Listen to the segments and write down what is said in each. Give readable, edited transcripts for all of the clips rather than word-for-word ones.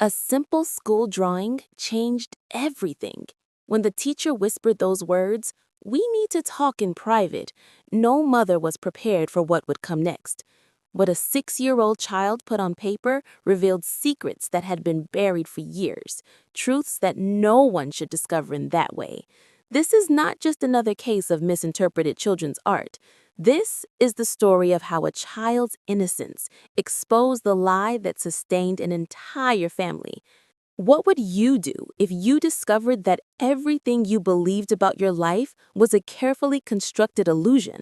A simple school drawing changed everything. When the teacher whispered those words, "We need to talk in private," no mother was prepared for what would come next. What a 6-year-old child put on paper revealed secrets that had been buried for years, truths that no one should discover in that way. This is not just another case of misinterpreted children's art. This is the story of how a child's innocence exposed the lie that sustained an entire family. What would you do if you discovered that everything you believed about your life was a carefully constructed illusion?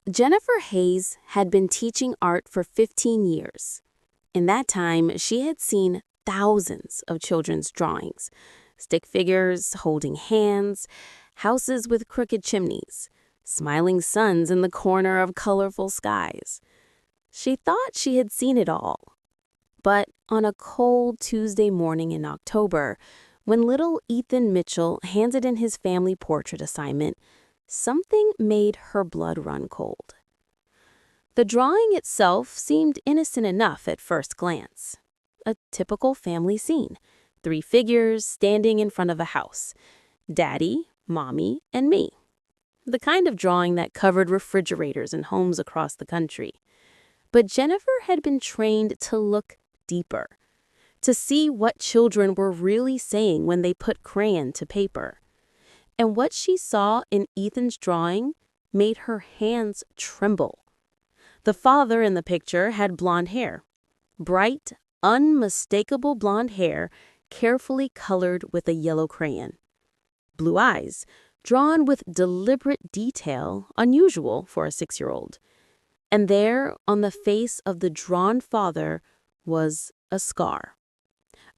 Jennifer Hayes had been teaching art for 15 years. In that time, she had seen thousands of children's drawings: stick figures holding hands, houses with crooked chimneys, smiling suns in the corner of colorful skies. She thought she had seen it all. But on a cold Tuesday morning in October, when little Ethan Mitchell handed in his family portrait assignment, something made her blood run cold. The drawing itself seemed innocent enough at first glance. A typical family scene: 3 figures standing in front of a house: Daddy, Mommy, and me. The kind of drawing that covered refrigerators in homes across the country. But Jennifer had been trained to look deeper, to see what children were really saying when they put crayon to paper. And what she saw in Ethan's drawing made her hands tremble. The father in the picture had blonde hair, bright, unmistakable blonde hair, carefully colored with a yellow crayon. Blue eyes, drawn with deliberate detail, unusual for a 6-year-old. And there, on the face of the drawn father, was a scar.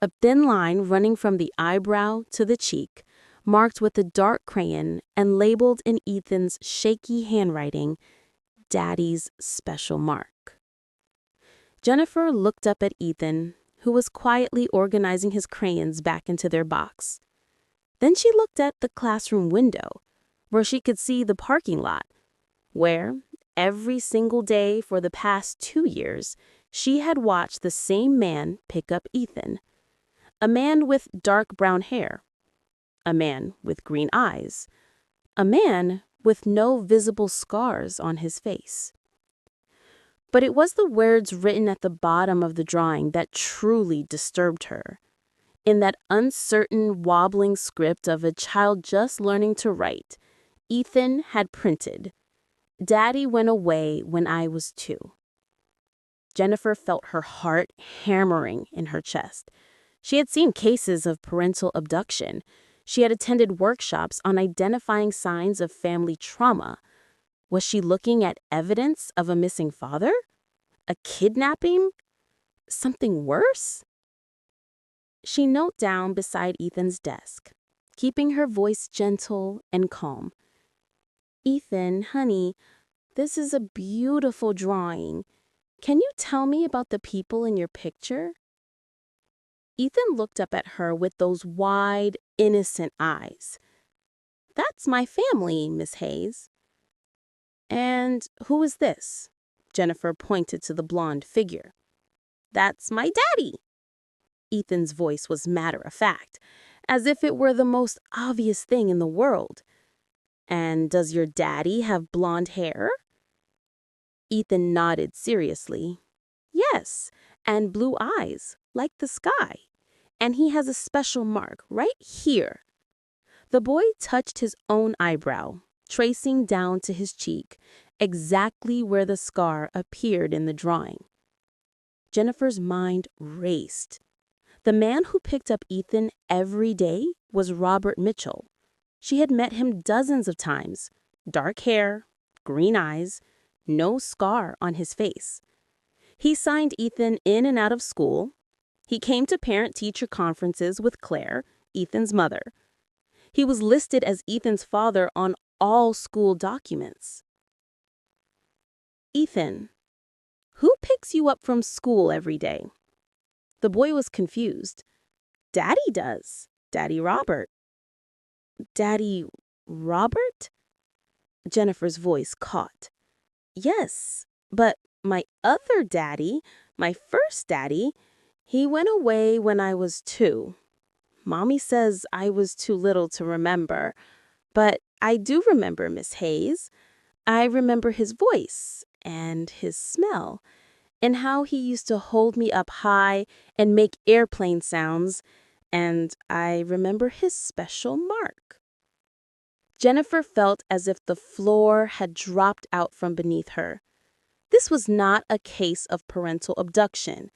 A thin line running from the eyebrow to the cheek, marked with a dark crayon and labeled in Ethan's shaky handwriting, "Daddy's special mark." Jennifer looked up at Ethan, who was quietly organizing his crayons back into their box. Then she looked at the classroom window, where she could see the parking lot, where, every single day for the past 2 years, she had watched the same man pick up Ethan. A man with dark brown hair. A man with green eyes. A man with no visible scars on his face. But it was the words written at the bottom of the drawing that truly disturbed her. In that uncertain, wobbling script of a child just learning to write, Ethan had printed, "Daddy went away when I was 2." Jennifer felt her heart hammering in her chest. She had seen cases of parental abduction. She had attended workshops on identifying signs of family trauma. Was she looking at evidence of a missing father? A kidnapping? Something worse? She knelt down beside Ethan's desk, keeping her voice gentle and calm. "Ethan, honey, this is a beautiful drawing. Can you tell me about the people in your picture?" Ethan looked up at her with those wide, innocent eyes. "That's my family, Miss Hayes." "And who is this?" Jennifer pointed to the blonde figure. "That's my daddy." Ethan's voice was matter-of-fact, as if it were the most obvious thing in the world. "And does your daddy have blonde hair?" Ethan nodded seriously. "Yes, and blue eyes, like the sky. And he has a special mark right here." The boy touched his own eyebrow, tracing down to his cheek, exactly where the scar appeared in the drawing. Jennifer's mind raced. The man who picked up Ethan every day was Robert Mitchell. She had met him dozens of times. Dark hair, green eyes, no scar on his face. He signed Ethan in and out of school. He came to parent-teacher conferences with Claire, Ethan's mother. He was listed as Ethan's father on all school documents. "Ethan, who picks you up from school every day?" The boy was confused. "Daddy does. Daddy Robert." "Daddy Robert?" Jennifer's voice caught. "Yes, but my other daddy, my first daddy, He went away when I was 2. Mommy says I was too little to remember, but I do remember Miss Hayes. I remember his voice and his smell and how he used to hold me up high and make airplane sounds, and I remember his special mark. Jennifer felt as if the floor had dropped out from beneath her. This was not a case of parental abduction.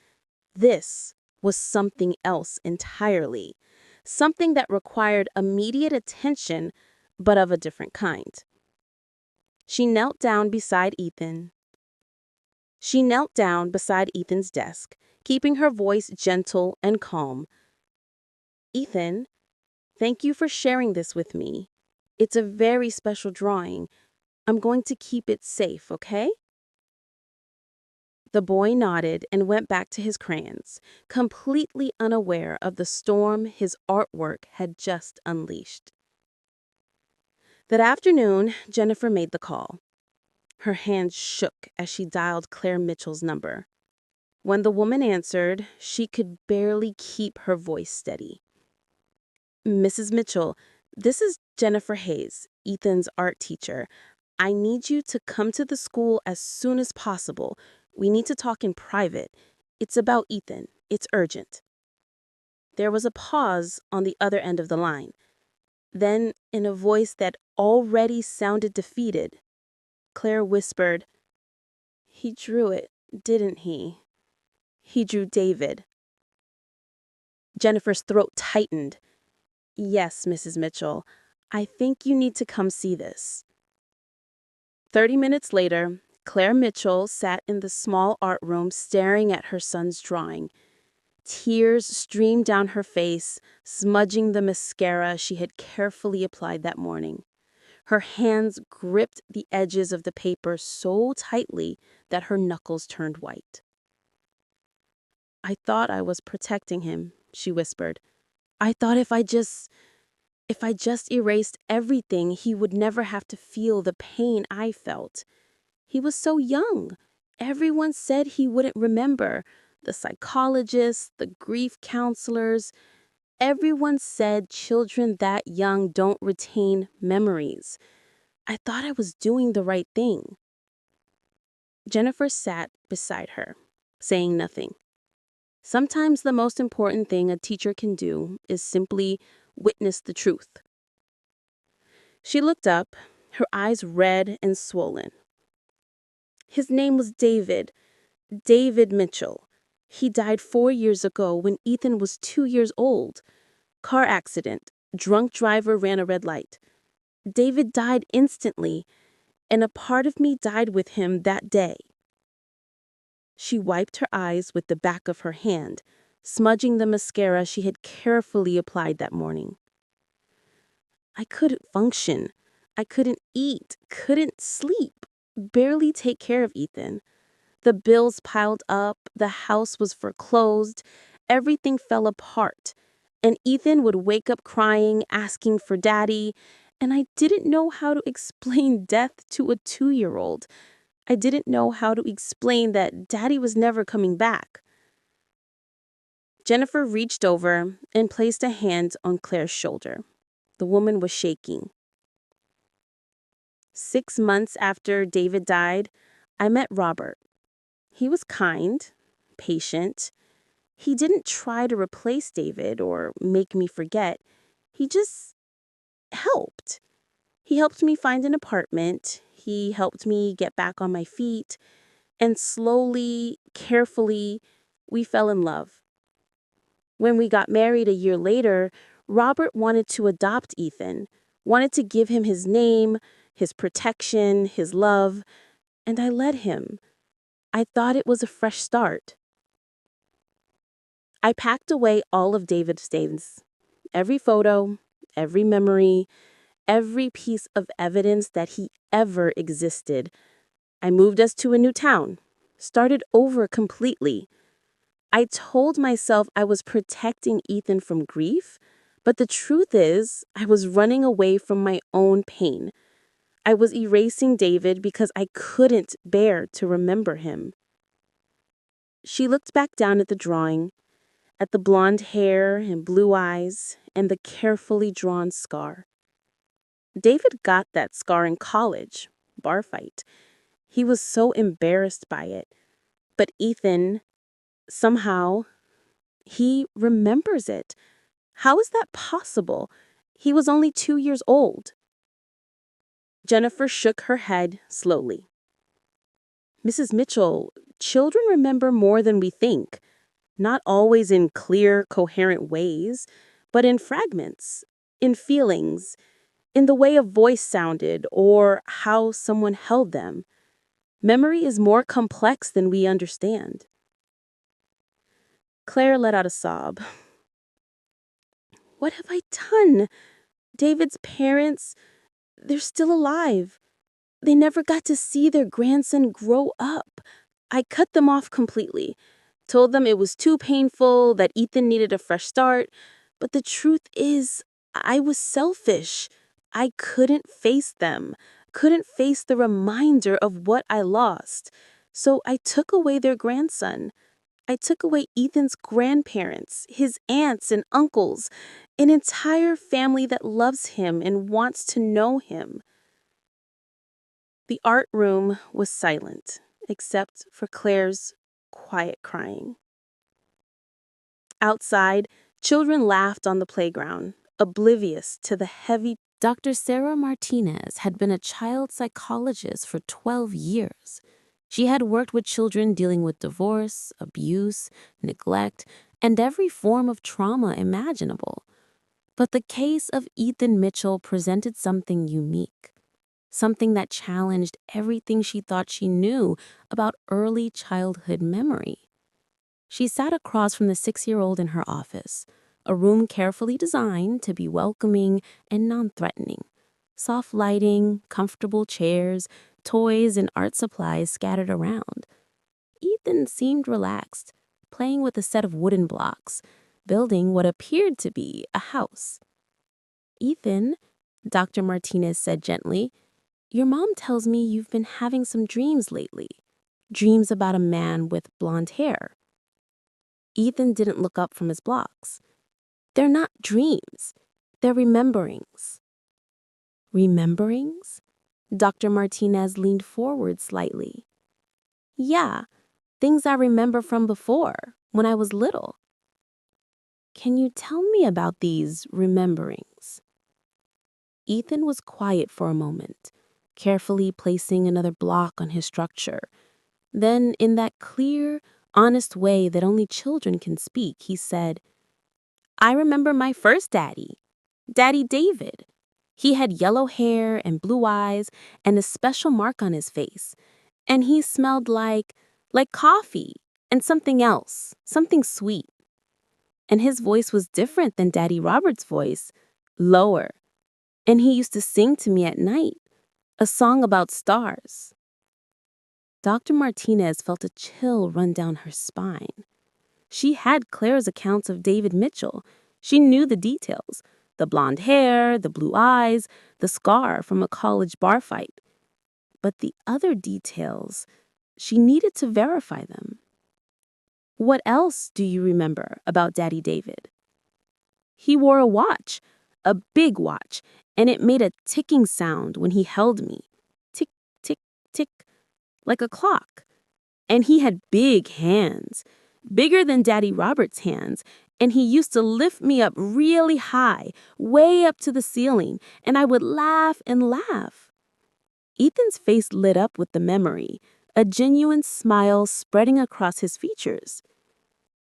This was something else entirely, something that required immediate attention, but of a different kind. She knelt down beside Ethan. She knelt down beside Ethan's desk, keeping her voice gentle and calm. Ethan, thank you for sharing this with me. It's a very special drawing. I'm going to keep it safe, okay? The boy nodded and went back to his crayons, completely unaware of the storm his artwork had just unleashed. That afternoon, Jennifer made the call. Her hands shook as she dialed Claire Mitchell's number. When the woman answered, she could barely keep her voice steady. Mrs. Mitchell, this is Jennifer Hayes, Ethan's art teacher. I need you to come to the school as soon as possible. We need to talk in private. It's about Ethan. It's urgent. There was a pause on the other end of the line. Then, in a voice that already sounded defeated, Claire whispered, "He drew it, didn't he? He drew David." Jennifer's throat tightened. "Yes, Mrs. Mitchell. I think you need to come see this." 30 minutes later, Claire Mitchell sat in the small art room staring at her son's drawing. Tears streamed down her face, smudging the mascara she had carefully applied that morning. Her hands gripped the edges of the paper so tightly that her knuckles turned white. "I thought I was protecting him," she whispered. "I thought if I just erased everything, he would never have to feel the pain I felt. He was so young. Everyone said he wouldn't remember. The psychologists, the grief counselors, everyone said children that young don't retain memories. I thought I was doing the right thing." Jennifer sat beside her, saying nothing. Sometimes the most important thing a teacher can do is simply witness the truth. She looked up, her eyes red and swollen. "His name was David Mitchell. He died 4 years ago when Ethan was 2 years old. Car accident. Drunk driver ran a red light. David died instantly, and a part of me died with him that day." She wiped her eyes with the back of her hand, smudging the mascara she had carefully applied that morning. "I couldn't function. I couldn't eat, couldn't sleep, barely take care of Ethan. The bills piled up, the house was foreclosed, everything fell apart, and Ethan would wake up crying, asking for daddy, and I didn't know how to explain death to a 2-year-old. I didn't know how to explain that daddy was never coming back." Jennifer reached over and placed a hand on Claire's shoulder. The woman was shaking. 6 months after David died, I met Robert. He was kind, patient. He didn't try to replace David or make me forget. He just helped. He helped me find an apartment. He helped me get back on my feet. And slowly, carefully, we fell in love. When we got married a year later, Robert wanted to adopt Ethan, wanted to give him his name, his protection, his love, and I let him. I thought it was a fresh start. I packed away all of David's things, every photo, every memory, every piece of evidence that he ever existed. I moved us to a new town, started over completely. I told myself I was protecting Ethan from grief, but the truth is, I was running away from my own pain. I was erasing David because I couldn't bear to remember him. She looked back down at the drawing. at the blonde hair and blue eyes and the carefully drawn scar. David got that scar in college, bar fight. He was so embarrassed by it. But Ethan, somehow, he remembers it. How is that possible? He was only 2 years old. Jennifer shook her head slowly. Mrs. Mitchell, children remember more than we think, not always in clear, coherent ways, but in fragments, in feelings, in the way a voice sounded or how someone held them. Memory is more complex than we understand. Claire let out a sob. What have I done? David's parents, they're still alive. They never got to see their grandson grow up. I cut them off completely. Told them it was too painful, that Ethan needed a fresh start. But the truth is, I was selfish. I couldn't face them, couldn't face the reminder of what I lost. So I took away their grandson. I took away Ethan's grandparents, his aunts and uncles, an entire family that loves him and wants to know him. The art room was silent, except for Claire's quiet crying. Outside, children laughed on the playground, oblivious to the heavy. Dr. Sarah Martinez had been a child psychologist for 12 years. She had worked with children dealing with divorce, abuse, neglect, and every form of trauma imaginable. But the case of Ethan Mitchell presented something unique, something that challenged everything she thought she knew about early childhood memory. She sat across from the 6-year-old in her office, a room carefully designed to be welcoming and non-threatening. Soft lighting, comfortable chairs, toys, and art supplies scattered around. Ethan seemed relaxed, playing with a set of wooden blocks, building what appeared to be a house. Ethan, Dr. Martinez said gently, your mom tells me you've been having some dreams lately. Dreams about a man with blonde hair. Ethan didn't look up from his blocks. They're not dreams. They're rememberings. Rememberings? Dr. Martinez leaned forward slightly. Yeah, things I remember from before, when I was little. Can you tell me about these rememberings? Ethan was quiet for a moment, carefully placing another block on his structure. Then, in that clear, honest way that only children can speak, he said, I remember my first daddy, Daddy David. He had yellow hair and blue eyes and a special mark on his face. And he smelled like coffee and something else, something sweet. And his voice was different than Daddy Robert's voice, lower. And he used to sing to me at night, a song about stars. Dr. Martinez felt a chill run down her spine. She had Claire's accounts of David Mitchell. She knew the details, the blonde hair, the blue eyes, the scar from a college bar fight. But the other details, she needed to verify them. What else do you remember about Daddy David? He wore a watch, a big watch, and it made a ticking sound when he held me. Tick, tick, tick, like a clock. And he had big hands, bigger than Daddy Robert's hands, and he used to lift me up really high, way up to the ceiling, and I would laugh and laugh. Ethan's face lit up with the memory, a genuine smile spreading across his features.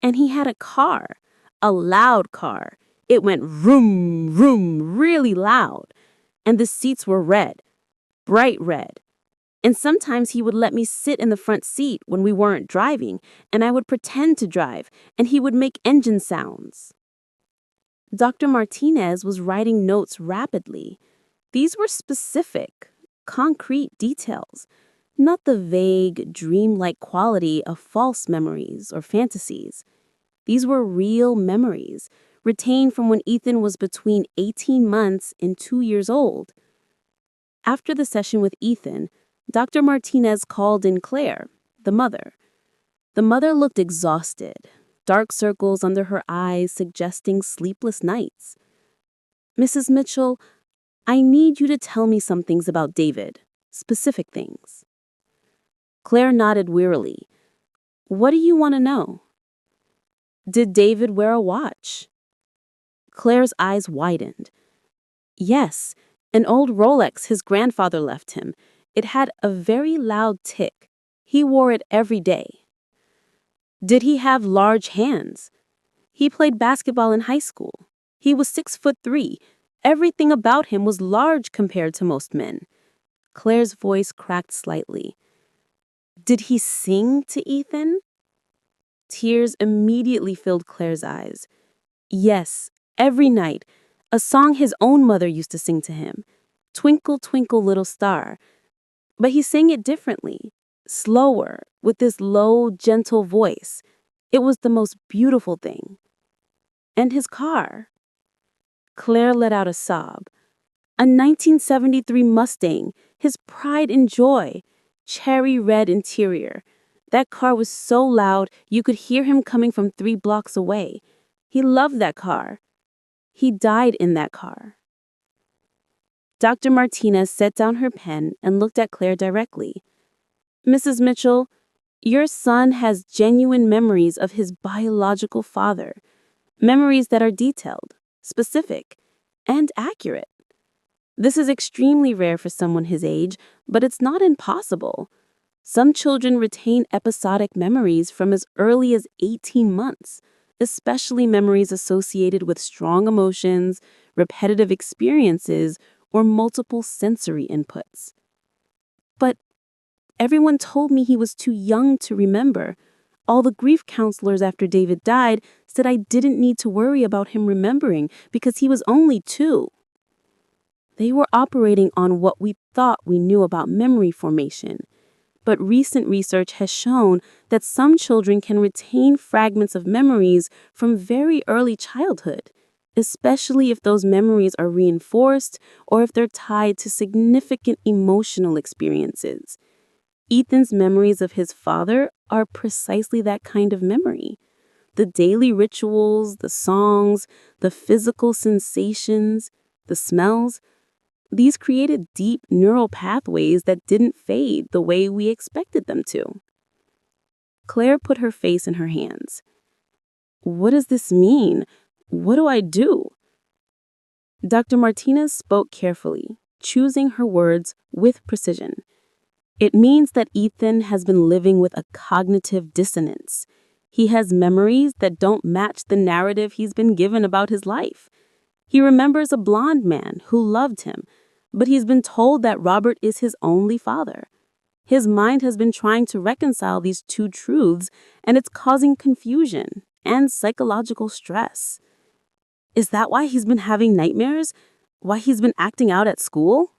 And he had a car, a loud car. It went vroom, vroom, really loud. And the seats were red, bright red. And sometimes he would let me sit in the front seat when we weren't driving, and I would pretend to drive, and he would make engine sounds. Dr. Martinez was writing notes rapidly. These were specific, concrete details, not the vague, dreamlike quality of false memories or fantasies. These were real memories, retained from when Ethan was between 18 months and 2 years old. After the session with Ethan, Dr. Martinez called in Claire, the mother. The mother looked exhausted. dark circles under her eyes suggesting sleepless nights. "Mrs. Mitchell, I need you to tell me some things about David, specific things." Claire nodded wearily. "What do you want to know?" "Did David wear a watch?" Claire's eyes widened. "Yes, an old Rolex his grandfather left him. It had a very loud tick. He wore it every day." "Did he have large hands?" "He played basketball in high school. He was 6'3". Everything about him was large compared to most men." Claire's voice cracked slightly. "Did he sing to Ethan?" Tears immediately filled Claire's eyes. "Yes, every night. A song his own mother used to sing to him. 'Twinkle, twinkle, little star.' But he sang it differently, slower, with this low, gentle voice. It was the most beautiful thing." "And his car?" Claire let out a sob. "A 1973 Mustang, his pride and joy. Cherry red interior. That car was so loud you could hear him coming from 3 blocks away. He loved that car. He died in that car." Dr. Martinez set down her pen and looked at Claire directly. "Mrs. Mitchell, your son has genuine memories of his biological father. Memories that are detailed, specific, and accurate. This is extremely rare for someone his age, but it's not impossible. Some children retain episodic memories from as early as 18 months, especially memories associated with strong emotions, repetitive experiences, or multiple sensory inputs." "But everyone told me he was too young to remember. All the grief counselors after David died said I didn't need to worry about him remembering because he was only 2. They were operating on what we thought we knew about memory formation. But recent research has shown that some children can retain fragments of memories from very early childhood, especially if those memories are reinforced or if they're tied to significant emotional experiences. Ethan's memories of his father are precisely that kind of memory. The daily rituals, the songs, the physical sensations, the smells, these created deep neural pathways that didn't fade the way we expected them to." Claire put her face in her hands. "What does this mean? What do I do?" Dr. Martinez spoke carefully, choosing her words with precision. "It means that Ethan has been living with a cognitive dissonance. He has memories that don't match the narrative he's been given about his life. He remembers a blonde man who loved him, but he's been told that Robert is his only father. His mind has been trying to reconcile these 2 truths, and it's causing confusion and psychological stress." "Is that why he's been having nightmares? Why he's been acting out at school?"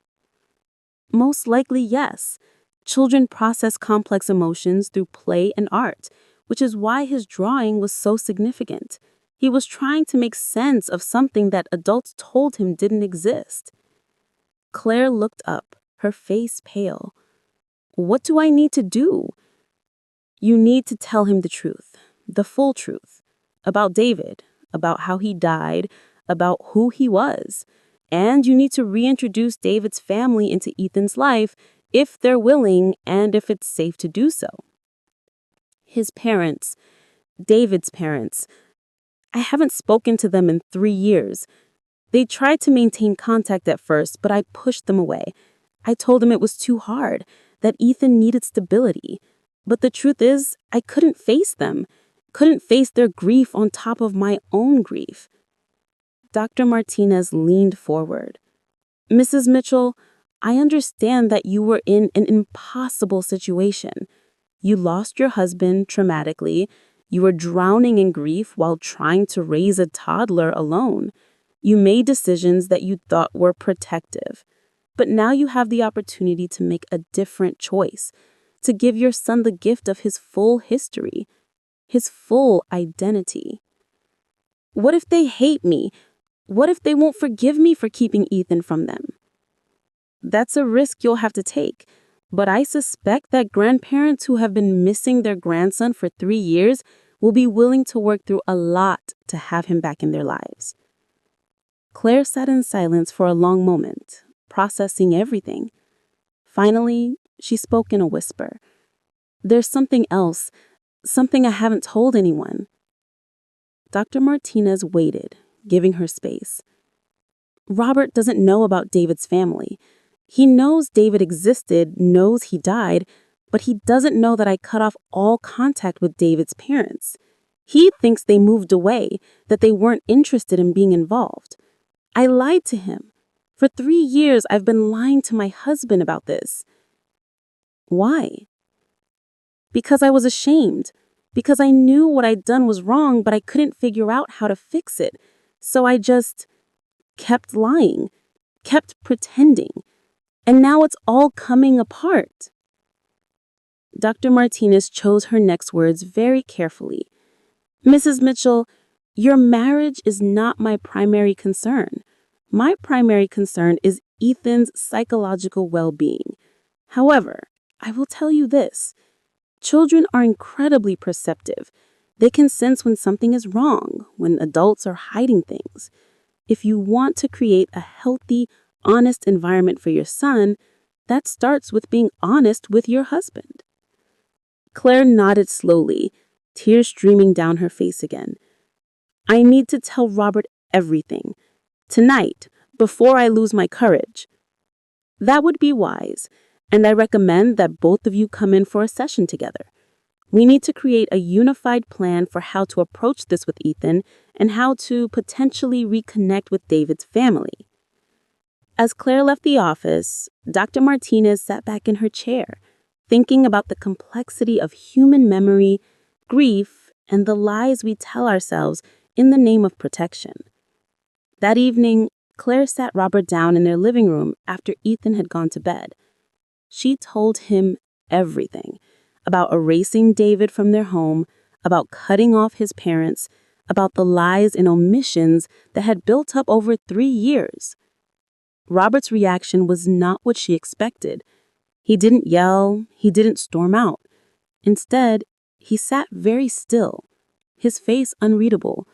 "Most likely, yes. Children process complex emotions through play and art, which is why his drawing was so significant. He was trying to make sense of something that adults told him didn't exist." Claire looked up, her face pale. "What do I need to do?" "You need to tell him the truth, the full truth, about David, about how he died, about who he was. And you need to reintroduce David's family into Ethan's life if they're willing and if it's safe to do so. His parents, David's parents, I haven't spoken to them in 3 years. They tried to maintain contact at first, but I pushed them away. I told them it was too hard, that Ethan needed stability. But the truth is, I couldn't face them, couldn't face their grief on top of my own grief." Dr. Martinez leaned forward. "Mrs. Mitchell, I understand that you were in an impossible situation. You lost your husband traumatically. You were drowning in grief while trying to raise a toddler alone. You made decisions that you thought were protective. But now you have the opportunity to make a different choice, to give your son the gift of his full history, his full identity. What if they hate me? What if they won't forgive me for keeping Ethan from them? That's a risk you'll have to take. But I suspect that grandparents who have been missing their grandson for 3 years will be willing to work through a lot to have him back in their lives. Claire sat in silence for a long moment, processing everything. Finally, she spoke in a whisper. "There's something else, something I haven't told anyone." Dr. Martinez waited, giving her space. "Robert doesn't know about David's family. He knows David existed, knows he died, but he doesn't know that I cut off all contact with David's parents. He thinks they moved away, that they weren't interested in being involved. I lied to him. For 3 years, I've been lying to my husband about this." "Why?" "Because I was ashamed. Because I knew what I'd done was wrong, but I couldn't figure out how to fix it. So I just kept lying, kept pretending. And now it's all coming apart." Dr. Martinez chose her next words very carefully. "Mrs. Mitchell, your marriage is not my primary concern. My primary concern is Ethan's psychological well-being. However, I will tell you this. Children are incredibly perceptive. They can sense when something is wrong, when adults are hiding things. If you want to create a healthy, honest environment for your son, that starts with being honest with your husband." Claire nodded slowly, tears streaming down her face again. "I need to tell Robert everything. Tonight, before I lose my courage." "That would be wise, and I recommend that both of you come in for a session together. We need to create a unified plan for how to approach this with Ethan and how to potentially reconnect with David's family." As Claire left the office, Dr. Martinez sat back in her chair, thinking about the complexity of human memory, grief, and the lies we tell ourselves in the name of protection. That evening, Claire sat Robert down in their living room after Ethan had gone to bed. She told him everything about erasing David from their home, about cutting off his parents, about the lies and omissions that had built up over 3 years. Robert's reaction was not what she expected. He didn't yell, he didn't storm out. Instead, he sat very still, his face unreadable.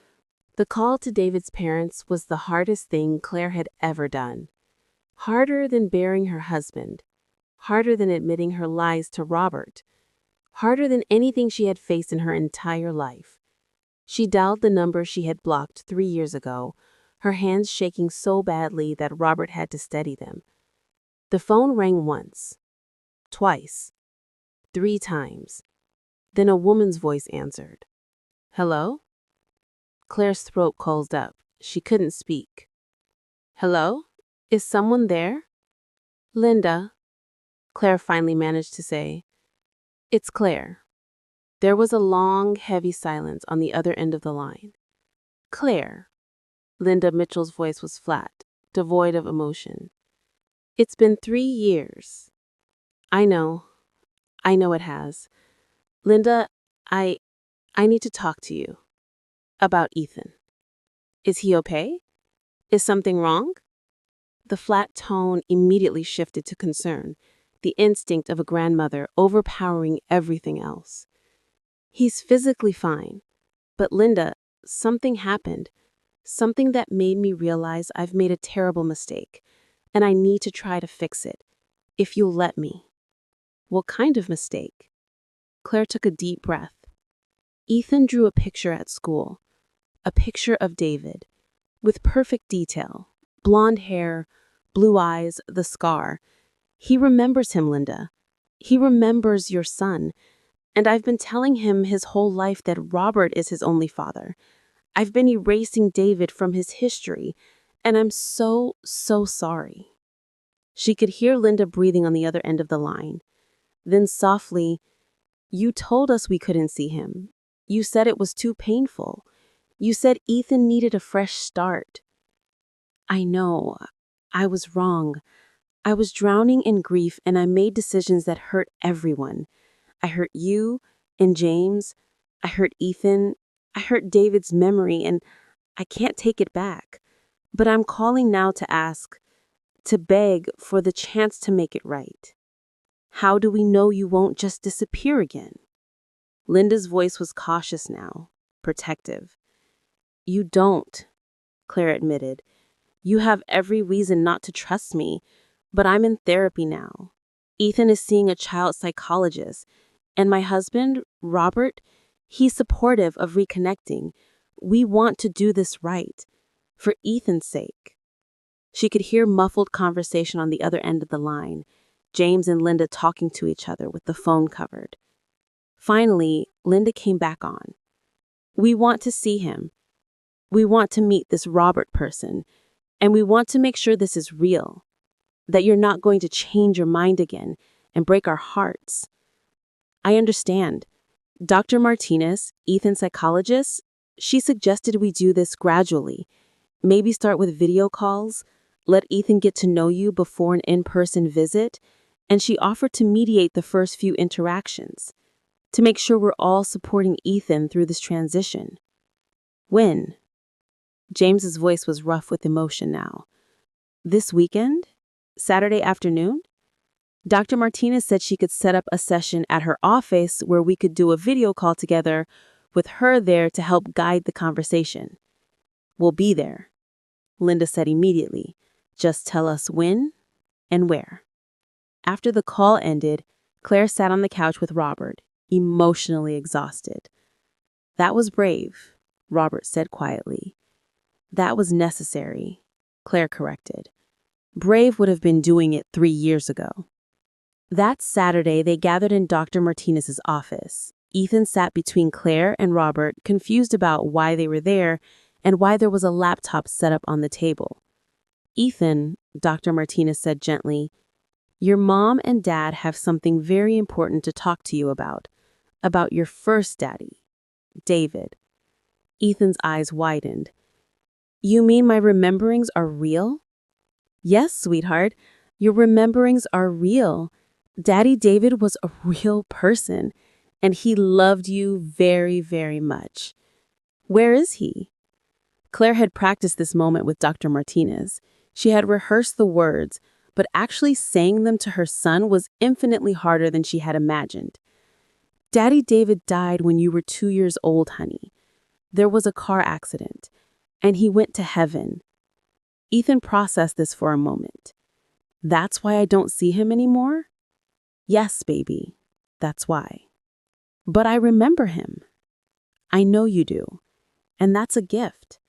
The call to David's parents was the hardest thing Claire had ever done. Harder than burying her husband. Harder than admitting her lies to Robert. Harder than anything she had faced in her entire life. She dialed the number she had blocked 3 years ago, her hands shaking so badly that Robert had to steady them. The phone rang once, twice, 3 times. Then a woman's voice answered. "Hello?" Claire's throat closed up. She couldn't speak. "Hello? Is someone there?" "Linda," Claire finally managed to say. "It's Claire." There was a long, heavy silence on the other end of the line. "Claire." Linda Mitchell's voice was flat, devoid of emotion. "It's been 3 years." I know it has. Linda, I need to talk to you. About Ethan. Is he okay? Is something wrong?" The flat tone immediately shifted to concern, the instinct of a grandmother overpowering everything else. "He's physically fine. But Linda, something happened. Something that made me realize I've made a terrible mistake, and I need to try to fix it. If you'll let me." "What kind of mistake?" Claire took a deep breath. Ethan drew a picture at school. A picture of David, with perfect detail, blonde hair, blue eyes, the scar. He remembers him, Linda. He remembers your son. And I've been telling him his whole life that Robert is his only father. I've been erasing David from his history, and I'm so sorry." She could hear Linda breathing on the other end of the line. Then softly, "You told us we couldn't see him. You said it was too painful. You said Ethan needed a fresh start." "I know. I was wrong. I was drowning in grief and I made decisions that hurt everyone. I hurt you and James. I hurt Ethan. I hurt David's memory and I can't take it back. But I'm calling now to ask, to beg for the chance to make it right. How do we know you won't just disappear again?" Linda's voice was cautious now, protective. You don't, Claire admitted. You have every reason not to trust me, but I'm in therapy now. Ethan is seeing a child psychologist, and my husband, Robert, he's supportive of reconnecting. We want to do this right, for Ethan's sake. She could hear muffled conversation on the other end of the line, James and Linda talking to each other with the phone covered. Finally, Linda came back on. We want to see him. We want to meet this Robert person, and we want to make sure this is real, that you're not going to change your mind again and break our hearts. I understand. Dr. Martinez, Ethan's psychologist, she suggested we do this gradually. Maybe start with video calls, let Ethan get to know you before an in-person visit, and she offered to mediate the first few interactions, to make sure we're all supporting Ethan through this transition. When? James's voice was rough with emotion now. This weekend? Saturday afternoon? Dr. Martinez said she could set up a session at her office where we could do a video call together with her there to help guide the conversation. We'll be there, Linda said immediately. Just tell us when and where. After the call ended, Claire sat on the couch with Robert, emotionally exhausted. That was brave, Robert said quietly. That was necessary, Claire corrected. Brave would have been doing it 3 years ago. That Saturday, they gathered in Dr. Martinez's office. Ethan sat between Claire and Robert, confused about why they were there and why there was a laptop set up on the table. Ethan, Dr. Martinez said gently, your mom and dad have something very important to talk to you about your first daddy, David. Ethan's eyes widened. You mean my rememberings are real? Yes, sweetheart, your rememberings are real. Daddy David was a real person, and he loved you very, very much. Where is he? Claire had practiced this moment with Dr. Martinez. She had rehearsed the words, but actually saying them to her son was infinitely harder than she had imagined. Daddy David died when you were 2 years old, honey. There was a car accident, and he went to heaven. Ethan processed this for a moment. That's why I don't see him anymore? Yes, baby, that's why. But I remember him. I know you do, and that's a gift.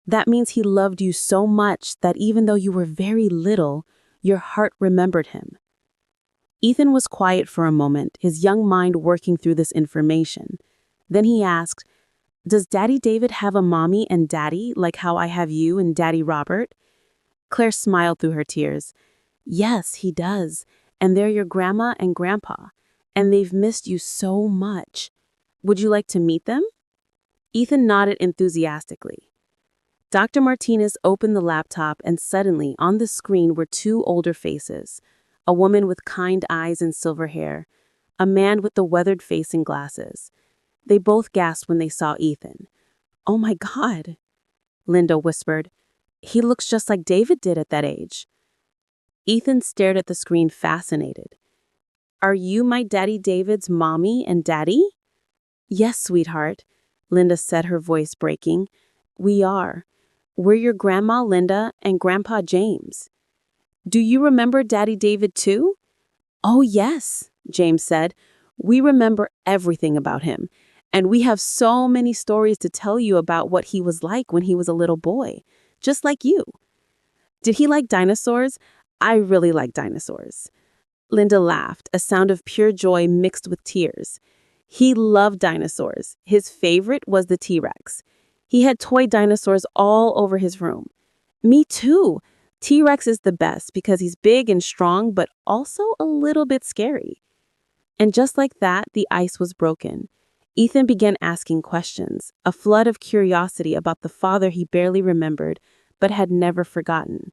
That means he loved you so much that even though you were very little, your heart remembered him. Ethan was quiet for a moment, his young mind working through this information. Then he asked, does Daddy David have a mommy and daddy like how I have you and Daddy Robert? Claire smiled through her tears. Yes, he does, and they're your grandma and grandpa, and they've missed you so much. Would you like to meet them? Ethan nodded enthusiastically. Dr. Martinez opened the laptop, and suddenly on the screen were 2 older faces, a woman with kind eyes and silver hair, a man with the weathered face and glasses. They both gasped when they saw Ethan. Oh my God, Linda whispered. He looks just like David did at that age. Ethan stared at the screen fascinated. Are you my Daddy David's mommy and daddy? Yes, sweetheart, Linda said, her voice breaking. We are. We're your Grandma Linda and Grandpa James. Do you remember Daddy David too? Oh yes, James said. We remember everything about him, and we have so many stories to tell you about what he was like when he was a little boy, just like you. Did he like dinosaurs? I really like dinosaurs. Linda laughed, a sound of pure joy mixed with tears. He loved dinosaurs. His favorite was the T-Rex. He had toy dinosaurs all over his room. Me too. T-Rex is the best because he's big and strong, but also a little bit scary. And just like that, the ice was broken. Ethan began asking questions, a flood of curiosity about the father he barely remembered, but had never forgotten.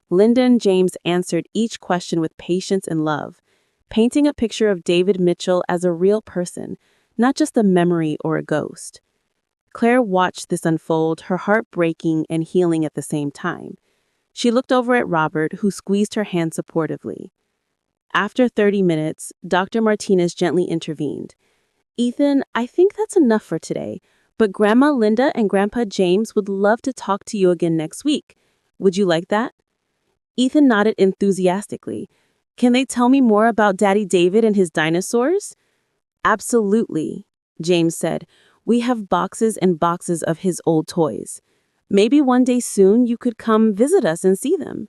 Linda and James answered each question with patience and love, painting a picture of David Mitchell as a real person, not just a memory or a ghost. Claire watched this unfold, her heart breaking and healing at the same time. She looked over at Robert, who squeezed her hand supportively. After 30 minutes, Dr. Martinez gently intervened. Ethan, I think that's enough for today, but Grandma Linda and Grandpa James would love to talk to you again next week. Would you like that? Ethan nodded enthusiastically. Can they tell me more about Daddy David and his dinosaurs? Absolutely, James said. We have boxes and boxes of his old toys. Maybe one day soon you could come visit us and see them.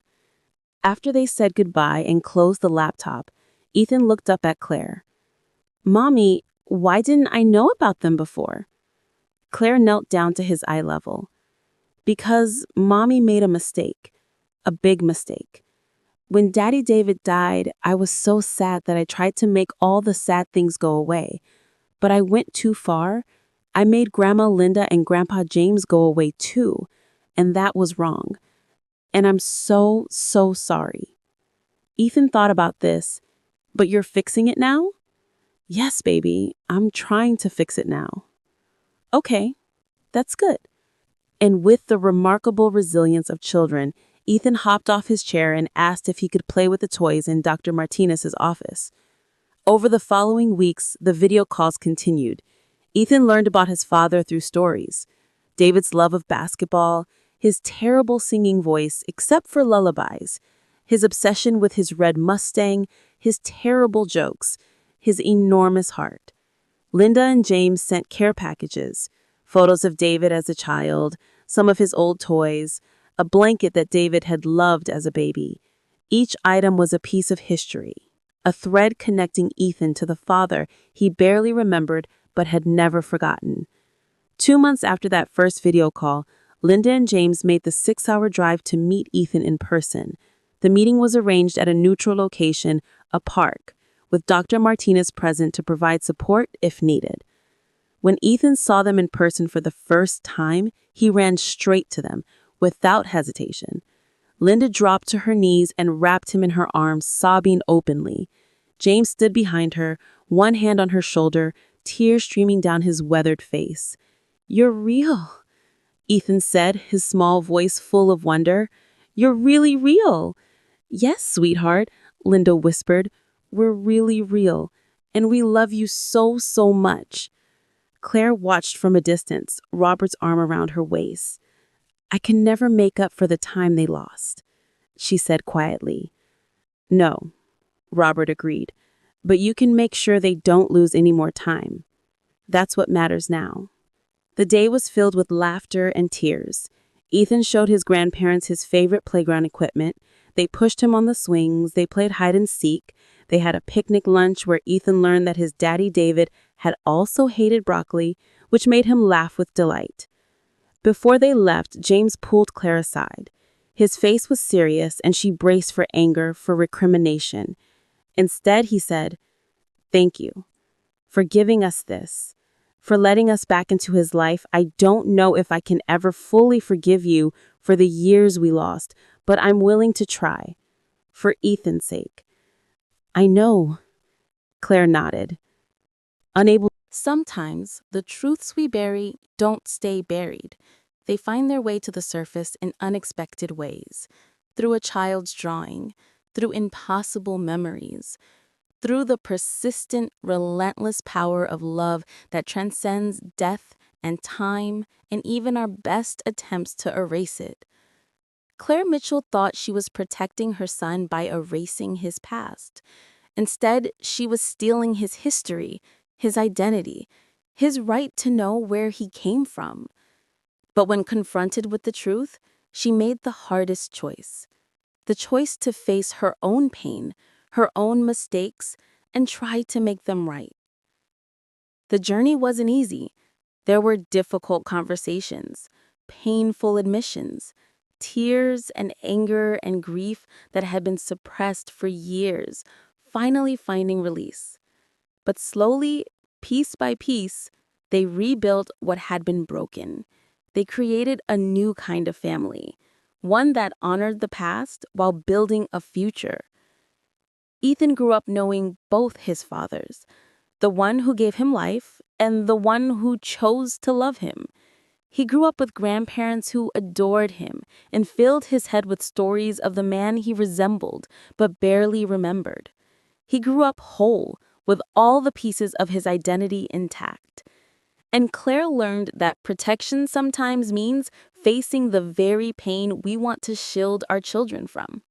After they said goodbye and closed the laptop, Ethan looked up at Claire. Mommy, why didn't I know about them before? Claire knelt down to his eye level. Because Mommy made a mistake. A big mistake. When Daddy David died, I was so sad that I tried to make all the sad things go away. But I went too far. I made Grandma Linda and Grandpa James go away too. And that was wrong. And I'm so, so sorry. Ethan thought about this. But you're fixing it now? Yes, baby. I'm trying to fix it now. Okay, that's good. And with the remarkable resilience of children, Ethan hopped off his chair and asked if he could play with the toys in Dr. Martinez's office. Over the following weeks, the video calls continued. Ethan learned about his father through stories. David's love of basketball, his terrible singing voice, except for lullabies, his obsession with his red Mustang, his terrible jokes, his enormous heart. Linda and James sent care packages, photos of David as a child, some of his old toys, a blanket that David had loved as a baby. Each item was a piece of history, a thread connecting Ethan to the father he barely remembered but had never forgotten. 2 months after that first video call, Linda and James made the 6-hour drive to meet Ethan in person. The meeting was arranged at a neutral location, a park, with Dr. Martinez present to provide support if needed. When Ethan saw them in person for the first time, he ran straight to them, without hesitation. Linda dropped to her knees and wrapped him in her arms, sobbing openly. James stood behind her, one hand on her shoulder, tears streaming down his weathered face. "You're real," Ethan said, his small voice full of wonder. "You're really real." "Yes, sweetheart," Linda whispered. "We're really real, and we love you so, so much." Claire watched from a distance, Robert's arm around her waist. "I can never make up for the time they lost," she said quietly. "No," Robert agreed, "but you can make sure they don't lose any more time. That's what matters now." The day was filled with laughter and tears. Ethan showed his grandparents his favorite playground equipment. They pushed him on the swings, they played hide and seek, they had a picnic lunch where Ethan learned that his daddy David had also hated broccoli, which made him laugh with delight. Before they left, James pulled Claire aside. His face was serious, and she braced for anger, for recrimination. Instead, he said, "Thank you for giving us this, for letting us back into his life. I don't know if I can ever fully forgive you for the years we lost, but I'm willing to try, for Ethan's sake." "I know," Claire nodded, unable. Sometimes the truths we bury don't stay buried. They find their way to the surface in unexpected ways, through a child's drawing, through impossible memories, through the persistent, relentless power of love that transcends death and time and even our best attempts to erase it. Claire Mitchell thought she was protecting her son by erasing his past. Instead, she was stealing his history, his identity, his right to know where he came from. But when confronted with the truth, she made the hardest choice. The choice to face her own pain, her own mistakes, and try to make them right. The journey wasn't easy. There were difficult conversations, painful admissions, tears and anger and grief that had been suppressed for years, finally finding release. But slowly, piece by piece, they rebuilt what had been broken. They created a new kind of family, one that honored the past while building a future. Ethan grew up knowing both his fathers, the one who gave him life and the one who chose to love him. He grew up with grandparents who adored him and filled his head with stories of the man he resembled but barely remembered. He grew up whole, with all the pieces of his identity intact. And Claire learned that protection sometimes means facing the very pain we want to shield our children from.